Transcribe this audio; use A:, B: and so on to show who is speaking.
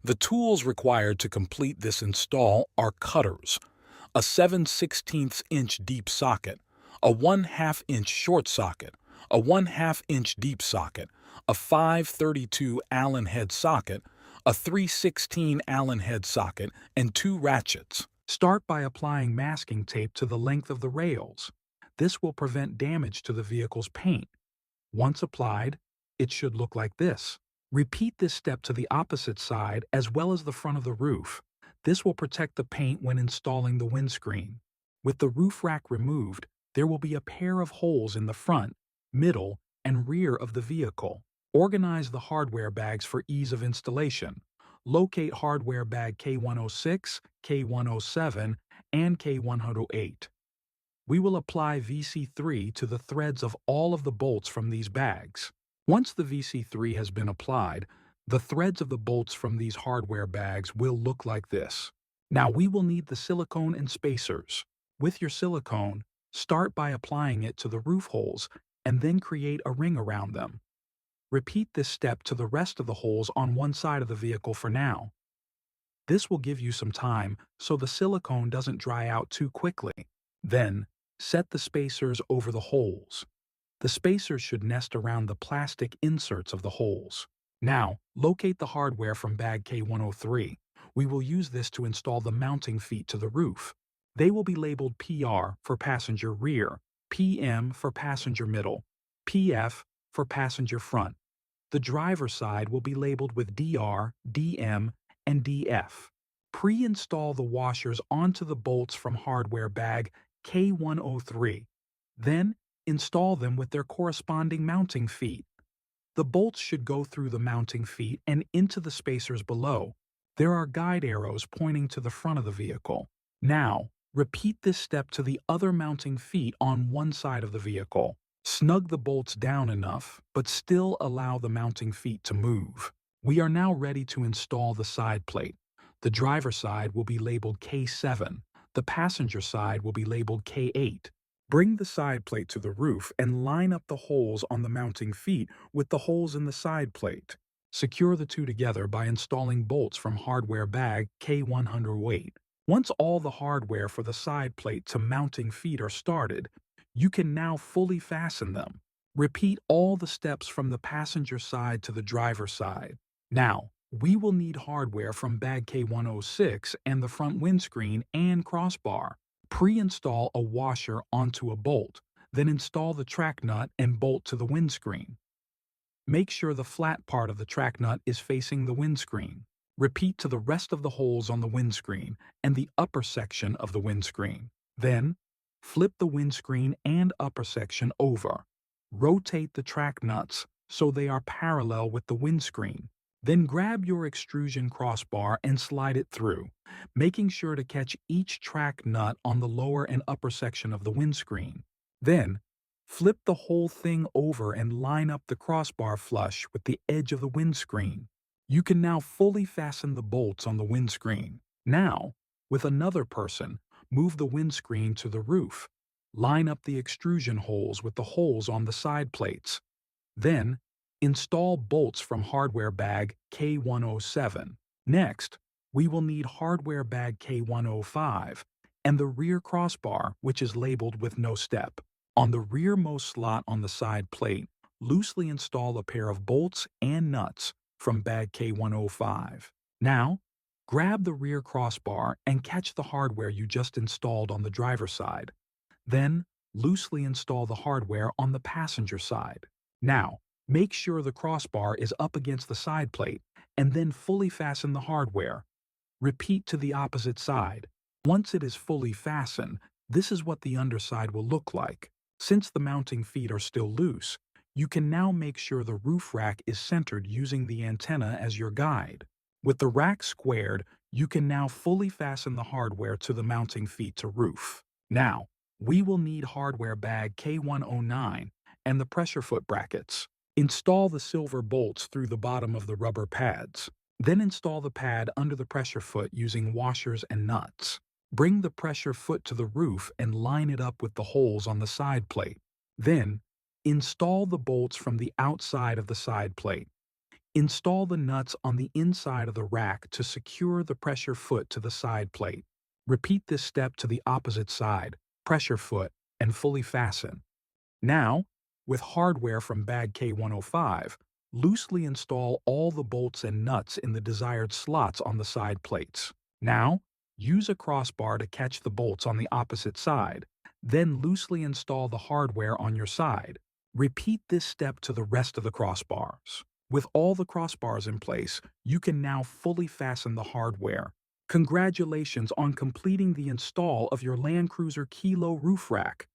A: The tools required to complete this install are cutters, a 7/16 inch deep socket, a 1/2 inch short socket, a 1/2 inch deep socket, a 5/32 Allen head socket, a 3/16 Allen head socket, and 2 ratchets. Start by applying masking tape to the length of the rails. This will prevent damage to the vehicle's paint. Once applied, it should look like this. Repeat this step to the opposite side as well as the front of the roof. This will protect the paint when installing the windscreen. With the roof rack removed, there will be a pair of holes in the front, middle, and rear of the vehicle. Organize the hardware bags for ease of installation. Locate hardware bag K106, K107, and K108. We will apply VC3 to the threads of all of the bolts from these bags. Once the VC3 has been applied, the threads of the bolts from these hardware bags will look like this. Now we will need the silicone and spacers. With your silicone, start by applying it to the roof holes and then create a ring around them. Repeat this step to the rest of the holes on one side of the vehicle for now. This will give you some time so the silicone doesn't dry out too quickly. Then, set the spacers over the holes. The spacers should nest around the plastic inserts of the holes. Now, locate the hardware from bag K103. We will use this to install the mounting feet to the roof. They will be labeled PR for passenger rear, PM for passenger middle, PF for passenger front. The driver side will be labeled with DR, DM, and DF. Pre-install the washers onto the bolts from hardware bag K103. Then, install them with their corresponding mounting feet. The bolts should go through the mounting feet and into the spacers below. There are guide arrows pointing to the front of the vehicle. Now, repeat this step to the other mounting feet on one side of the vehicle. Snug the bolts down enough, but still allow the mounting feet to move. We are now ready to install the side plate. The driver side will be labeled K7. The passenger side will be labeled K8. Bring the side plate to the roof and line up the holes on the mounting feet with the holes in the side plate. Secure the two together by installing bolts from hardware bag K108. Once all the hardware for the side plate to mounting feet are started, you can now fully fasten them. Repeat all the steps from the passenger side to the driver side. Now, we will need hardware from bag K106 and the front windscreen and crossbar. Pre-install a washer onto a bolt, then install the track nut and bolt to the windscreen. Make sure the flat part of the track nut is facing the windscreen. Repeat to the rest of the holes on the windscreen and the upper section of the windscreen. Then, flip the windscreen and upper section over. Rotate the track nuts so they are parallel with the windscreen. Then grab your extrusion crossbar and slide it through, making sure to catch each track nut on the lower and upper section of the windscreen. Then, flip the whole thing over and line up the crossbar flush with the edge of the windscreen. You can now fully fasten the bolts on the windscreen. Now, with another person, move the windscreen to the roof. Line up the extrusion holes with the holes on the side plates. Then, install bolts from hardware bag K107. Next, we will need hardware bag K105 and the rear crossbar, which is labeled with no step. On the rearmost slot on the side plate, loosely install a pair of bolts and nuts from bag K105. Now, grab the rear crossbar and catch the hardware you just installed on the driver's side. Then, loosely install the hardware on the passenger side. Now, make sure the crossbar is up against the side plate, and then fully fasten the hardware. Repeat to the opposite side. Once it is fully fastened, this is what the underside will look like. Since the mounting feet are still loose, you can now make sure the roof rack is centered using the antenna as your guide. With the rack squared, you can now fully fasten the hardware to the mounting feet to roof. Now, we will need hardware bag K109 and the pressure foot brackets. Install the silver bolts through the bottom of the rubber pads. Then install the pad under the pressure foot using washers and nuts. Bring the pressure foot to the roof and line it up with the holes on the side plate. Then, install the bolts from the outside of the side plate. Install the nuts on the inside of the rack to secure the pressure foot to the side plate. Repeat this step to the opposite side, pressure foot, and fully fasten. Now, with hardware from bag K105, loosely install all the bolts and nuts in the desired slots on the side plates. Now, use a crossbar to catch the bolts on the opposite side, then loosely install the hardware on your side. Repeat this step to the rest of the crossbars. With all the crossbars in place, you can now fully fasten the hardware. Congratulations on completing the install of your Land Cruiser Kilo roof rack.